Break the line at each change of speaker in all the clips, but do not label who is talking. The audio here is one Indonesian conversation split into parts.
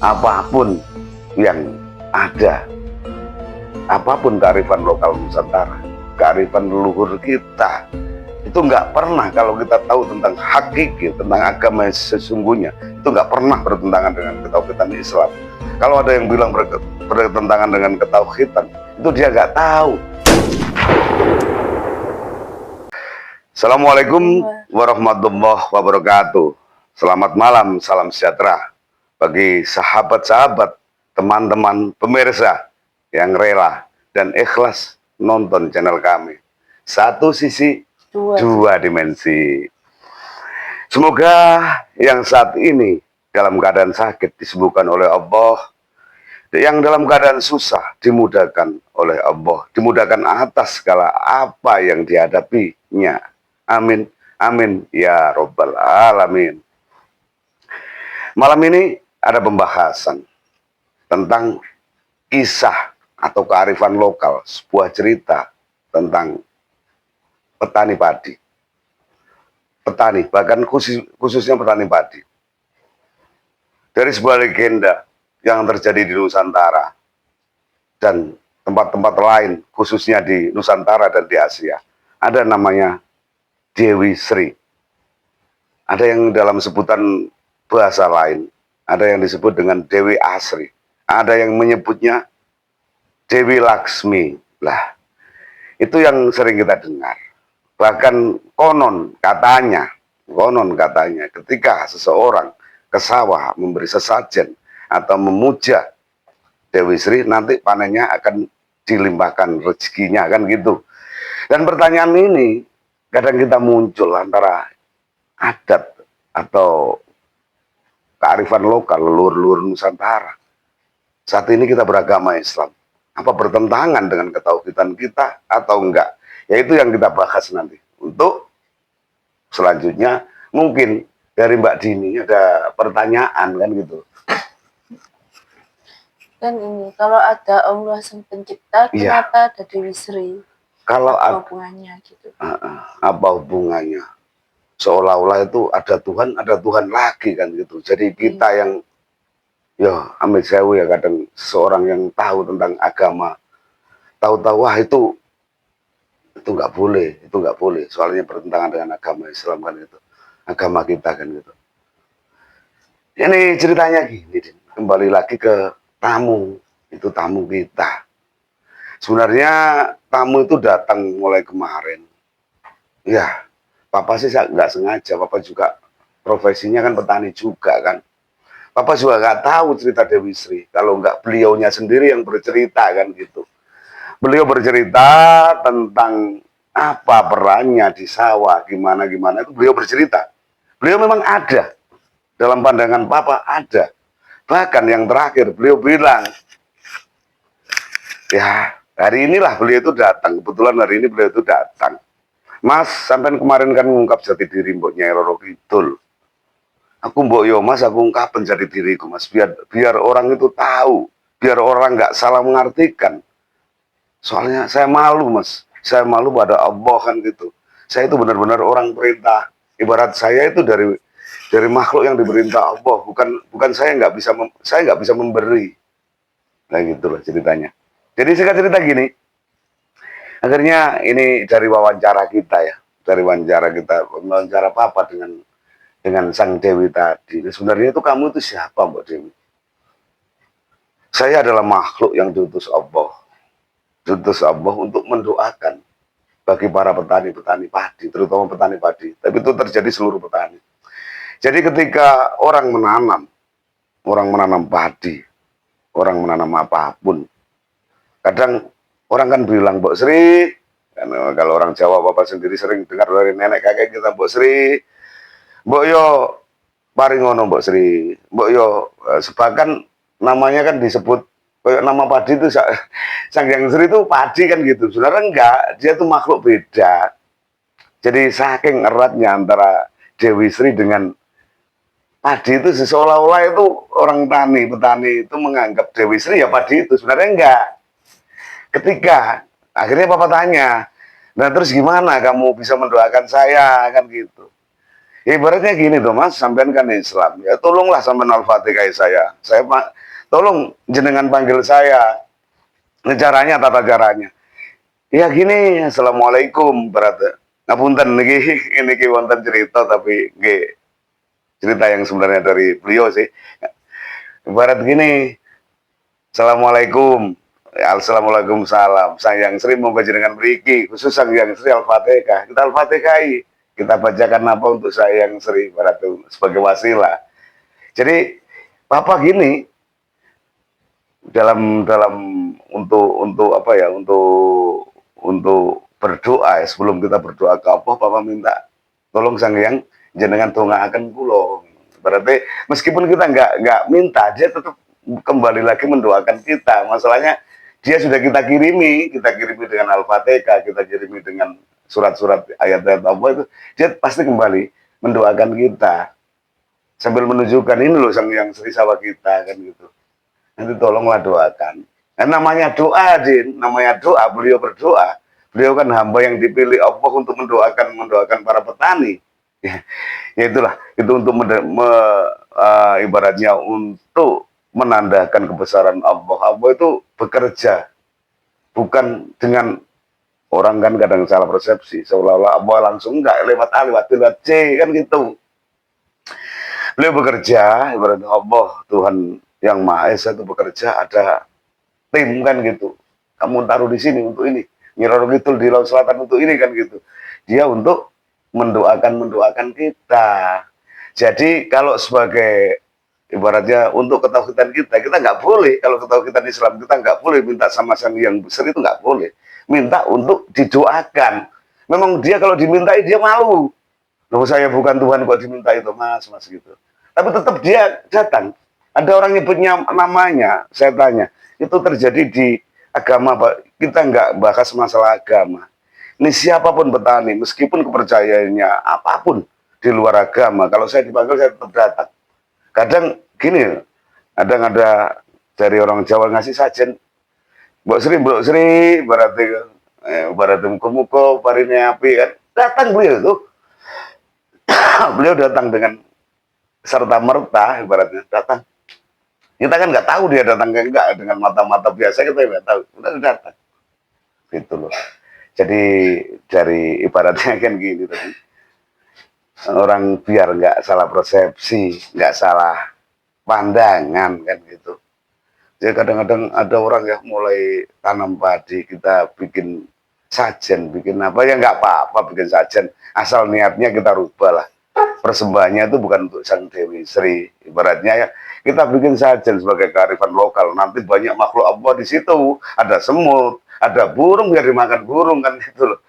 apapun yang ada, apapun kearifan lokal Nusantara, kearifan leluhur kita, itu nggak pernah, kalau kita tahu tentang hakiki, tentang agama yang sesungguhnya, itu nggak pernah bertentangan dengan ketauhidan Islam. Kalau ada yang bilang bertentangan dengan ketauhidan, itu dia nggak tahu. Assalamualaikum warahmatullahi wabarakatuh. Selamat malam, salam sejahtera bagi sahabat-sahabat, teman-teman pemirsa yang rela dan ikhlas nonton channel kami. Satu sisi, dua dimensi. Semoga yang saat ini dalam keadaan sakit disembuhkan oleh Allah, yang dalam keadaan susah dimudahkan oleh Allah, dimudahkan atas segala apa yang dihadapinya. Amin, amin, ya robbal alamin. Malam ini ada pembahasan tentang kisah atau kearifan lokal, sebuah cerita tentang petani padi. Petani, bahkan khususnya petani padi. Dari sebuah legenda yang terjadi di Nusantara dan tempat-tempat lain, khususnya di Nusantara dan di Asia. Ada namanya Dewi Sri. Ada yang dalam sebutan bahasa lain, ada yang disebut dengan Dewi Asri, ada yang menyebutnya Dewi Laksmi. Lah, itu yang sering kita dengar. Bahkan konon katanya ketika seseorang ke sawah memberi sesajen atau memuja Dewi Sri, nanti panennya akan dilimpahkan rezekinya, kan gitu. Dan pertanyaan ini kadang kita muncul antara adat atau kearifan lokal leluhur Nusantara. Saat ini kita beragama Islam. Apa bertentangan dengan ketauhidan kita atau enggak? Yaitu yang kita bahas nanti. Untuk selanjutnya mungkin dari Mbak Dini ada pertanyaan kan gitu.
Dan ini, kalau ada Allah Sang Pencipta, kenapa ada Dewi Sri?
Kalau
apa hubungannya gitu?
Apa hubungannya? Seolah-olah itu ada Tuhan lagi kan gitu. Jadi kita yang ya amit sewu ya, kadang seorang yang tahu tentang agama, tahu-tahu wah itu nggak boleh, soalnya bertentangan dengan agama Islam kan gitu, agama kita kan gitu. Ini ceritanya gini, kembali lagi ke tamu, itu tamu kita. Sebenarnya tamu itu datang mulai kemarin. Ya, Papa sih nggak sengaja, Papa juga profesinya kan petani juga kan. Papa juga nggak tahu cerita Dewi Sri, kalau nggak beliaunya sendiri yang bercerita kan gitu. Beliau bercerita tentang apa perannya di sawah, gimana itu beliau bercerita. Beliau memang ada, dalam pandangan Papa ada. Bahkan yang terakhir beliau bilang, ya hari inilah beliau itu datang, kebetulan hari ini beliau itu datang. Mas, sampai kemarin kan mengungkap jati diri Mbok Nyai Roro Kidul. Aku Mbok yo Mas, aku ungkapin jati diriku Mas, biar orang itu tahu, biar orang nggak salah mengartikan. Soalnya saya malu Mas, saya malu pada Allah kan gitu. Saya itu benar-benar orang perintah. Ibarat saya itu dari makhluk yang diperintah Allah, bukan saya nggak bisa memberi. Nah gitulah ceritanya. Jadi singkat cerita gini, akhirnya ini dari wawancara kita ya, wawancara Papa dengan Sang Dewi tadi. Sebenarnya itu kamu itu siapa Mbak Dewi? Saya adalah makhluk yang diutus Allah untuk mendoakan bagi para petani padi, terutama petani padi. Tapi itu terjadi seluruh petani. Jadi ketika orang menanam padi, orang menanam apapun, kadang orang kan bilang, Mbok Sri, kan, kalau orang Jawa Bapak sendiri sering dengar dari nenek kakek kita, Mbok Sri, Mbok yo paringono Mbok Sri, Mbok yo sebakan namanya kan disebut nama padi itu Sang Hyang Sri itu padi kan gitu. Sebenarnya enggak, dia itu makhluk beda. Jadi saking eratnya antara Dewi Sri dengan padi itu, seolah-olah itu orang petani itu menganggap Dewi Sri ya padi itu. Sebenarnya enggak. Ketika akhirnya Papa tanya, nah terus gimana kamu bisa mendoakan saya kan gitu. Ibaratnya gini tuh Mas, sampean kan Islam, ya tolonglah sampean Al-Fatihah saya. Saya Pak, tolong jenengan panggil saya. Ini caranya, tata caranya. Ya gini, Assalamualaikum berarti. Ngapunten niki niki wonten cerita tapi nggih cerita yang sebenarnya dari beliau sih. Ibarat gini, Assalamualaikum. Ya, Assalamualaikum salam. Sang Sri mau dengan beriki, khusus Sang Sri Al-Fatihah. Kita Al-Fatihai. Kita bacakan apa untuk Sang Sri berarti sebagai wasilah. Jadi Papa gini dalam dalam untuk apa ya untuk berdoa ya, sebelum kita berdoa ke Allah, Papa minta tolong Sang Hyang jenengan dongaaken kula. Berarti meskipun kita nggak minta, dia tetap kembali lagi mendoakan kita. Masalahnya dia sudah kita kirimi dengan Al-Fatihah, kita kirimi dengan surat-surat ayat-ayat apa itu, dia pasti kembali mendoakan kita sambil menunjukkan ini loh Sang Hyang Sri Sawa kita kan gitu. Nanti tolonglah doakan. Nah, namanya doa, Din, namanya doa, beliau berdoa. Beliau kan hamba yang dipilih Allah untuk mendoakan para petani. Ya itulah, itu untuk ibaratnya untuk menandakan kebesaran Allah. Allah itu bekerja bukan dengan orang kan kadang salah persepsi seolah-olah Allah langsung enggak lewat A lewat B lewat C kan gitu. Beliau bekerja ibaratnya Allah Tuhan yang Maha Esa itu bekerja, ada tim kan gitu. Kamu taruh di sini untuk ini, Nyiroro Kidul di Laut Selatan untuk ini kan gitu. Dia untuk mendoakan kita. Jadi kalau sebagai ibaratnya untuk ketauhidan kita nggak boleh, kalau ketauhidan Islam kita nggak boleh minta sama Sang Yang Besar, itu nggak boleh. Minta untuk didoakan. Memang dia kalau dimintai dia malu. Loh, saya bukan Tuhan kok diminta itu mas gitu. Tapi tetap dia datang. Ada orang nyebutnya namanya, saya tanya, itu terjadi di agama, Pak. Kita nggak bahas masalah agama. Ini siapapun petani, meskipun kepercayaannya apapun di luar agama, kalau saya dipanggil saya tetap datang. Kadang gini, kadang ada dari orang Jawa ngasih sajen, Mbok Sri, berarti muka-muka, parinya api kan. Datang beliau itu, beliau datang dengan serta merta, ibaratnya datang. Kita kan nggak tahu dia datang ke enggak, dengan mata-mata biasa kita nggak tahu, udah datang gitu loh. Jadi dari ibaratnya kan gini tadi, orang biar nggak salah persepsi, nggak salah pandangan kan gitu. Jadi kadang-kadang ada orang yang mulai tanam padi, kita bikin sajen, bikin apa ya nggak apa-apa bikin sajen, asal niatnya kita rubah lah. Persembahannya itu bukan untuk Sang Dewi Sri, ibaratnya ya kita bikin sajen sebagai kearifan lokal. Nanti banyak makhluk Allah di situ, ada semut, ada burung biar dimakan burung kan gitu loh.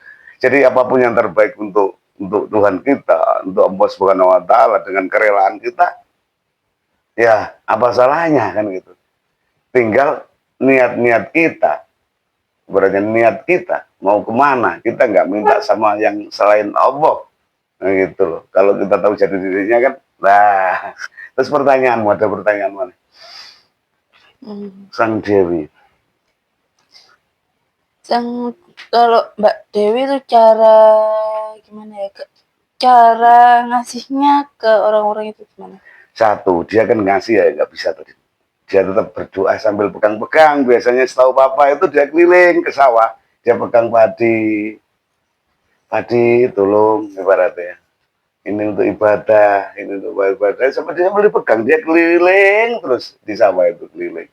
Jadi apapun yang terbaik untuk Tuhan kita, untuk Allah Subhanahu Wa Taala dengan kerelaan kita, ya apa salahnya kan gitu. Tinggal niat-niat kita, berarti niat kita mau kemana, kita nggak minta sama yang selain Allah. Nah, gitu loh. Kalau kita tahu jati dirinya kan, nah. Terus pertanyaanmu, ada pertanyaan mana? Sang Dewi.
Kalau Mbak Dewi itu cara gimana ya? Cara ngasihnya ke orang-orang itu gimana?
Satu, dia kan ngasih ya nggak bisa tadi. Dia tetap berdoa sambil pegang-pegang. Biasanya setahu Papa itu dia keliling ke sawah, dia pegang padi, tolong ibaratnya. Ini untuk ibadah, ini untuk ibadah. Sama dia boleh pegang, dia keliling terus di sawah itu keliling.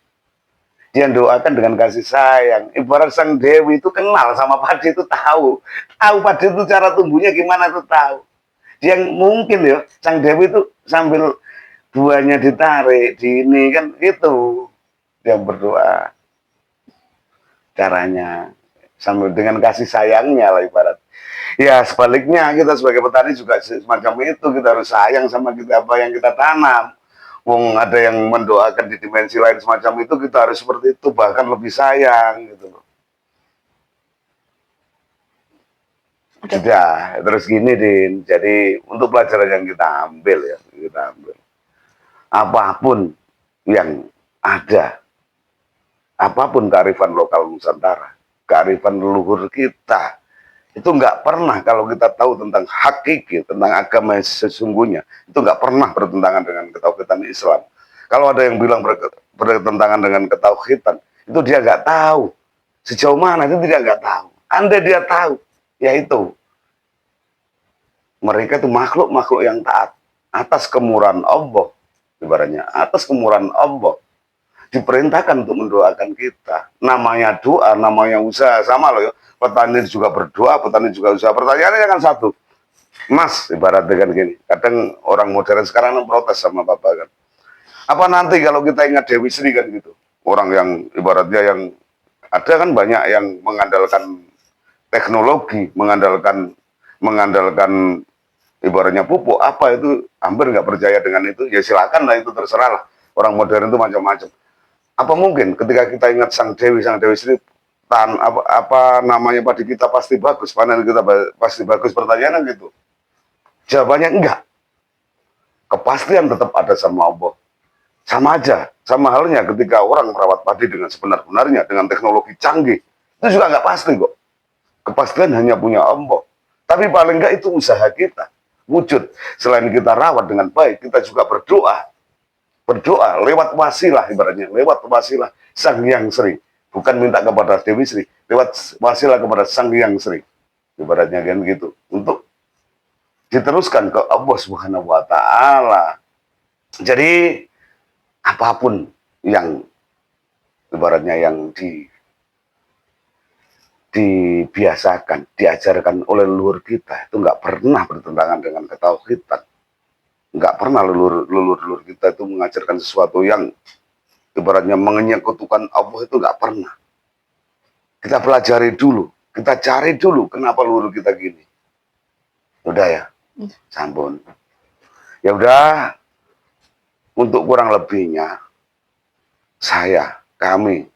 Dia doakan dengan kasih sayang. Ibarat Sang Dewi itu kenal sama padi itu tahu padi itu cara tumbuhnya gimana itu tahu. Dia mungkin ya Sang Dewi itu sambil buahnya ditarik di ini kan itu dia berdoa caranya sambil dengan kasih sayangnya lah ibarat. Ya sebaliknya kita sebagai petani juga semacam itu, kita harus sayang sama kita apa yang kita tanam. Wong ada yang mendoakan di dimensi lain semacam itu, kita harus seperti itu, bahkan lebih sayang gitu loh. Sudah, terus gini Din, jadi untuk pelajaran yang kita ambil ya, apapun yang ada, apapun kearifan lokal Nusantara, kearifan leluhur kita, Itu nggak pernah, kalau kita tahu tentang hakiki, tentang agama yang sesungguhnya, itu nggak pernah bertentangan dengan ketauhidan Islam. Kalau ada yang bilang bertentangan dengan ketauhidan, itu dia nggak tahu. Sejauh mana itu dia nggak tahu. Andai dia tahu, yaitu mereka itu makhluk-makhluk yang taat atas kemurahan Allah, ibaratnya atas kemurahan Allah diperintahkan untuk mendoakan kita. Namanya doa, namanya usaha, sama loh ya. Petani juga berdoa, petani juga usaha. Pertanyaannya kan satu, Mas, ibaratnya kan gini. Kadang orang modern sekarang protes sama Bapak kan. Apa nanti kalau kita ingat Dewi Sri kan gitu. Orang yang ibaratnya yang ada kan banyak yang mengandalkan teknologi, mengandalkan ibaratnya pupuk apa itu, hampir nggak percaya dengan itu. Ya silakan lah, itu terserah lah. Orang modern itu macam-macam. Apa mungkin ketika kita ingat Sang Dewi Sri, apa namanya, padi kita pasti bagus, panen kita pasti bagus? Pertanyaan gitu. Jawabannya enggak. Kepastian tetap ada sama Allah. Sama aja, sama halnya ketika orang merawat padi dengan sebenar-benarnya, dengan teknologi canggih, itu juga nggak pasti kok. Kepastian hanya punya Allah. Tapi paling enggak itu usaha kita. Wujud. Selain kita rawat dengan baik, kita juga berdoa. Berdoa lewat wasilah, ibaratnya lewat wasilah Sang Hyang Sri, bukan minta kepada Dewi Sri, lewat wasilah kepada Sang Hyang Sri, ibaratnya kan gitu, untuk diteruskan ke Allah Subhanahu wa taala. Jadi apapun yang ibaratnya yang dibiasakan, diajarkan oleh leluhur kita, itu nggak pernah bertentangan dengan ketauhidan. Nggak pernah leluhur kita itu mengajarkan sesuatu yang ibaratnya menyekutukan Allah, itu nggak pernah. Kita pelajari dulu, kita cari dulu kenapa leluhur kita gini. Udah ya, sampun. Ya udah, untuk kurang lebihnya kami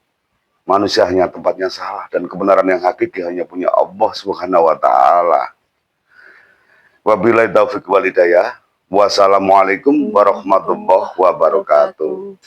manusia hanya tempatnya salah, dan kebenaran yang hakiki hanya punya Allah Subhanahu wa taala. Wabillahi taufiq wal hidayah. Wassalamualaikum warahmatullahi wabarakatuh.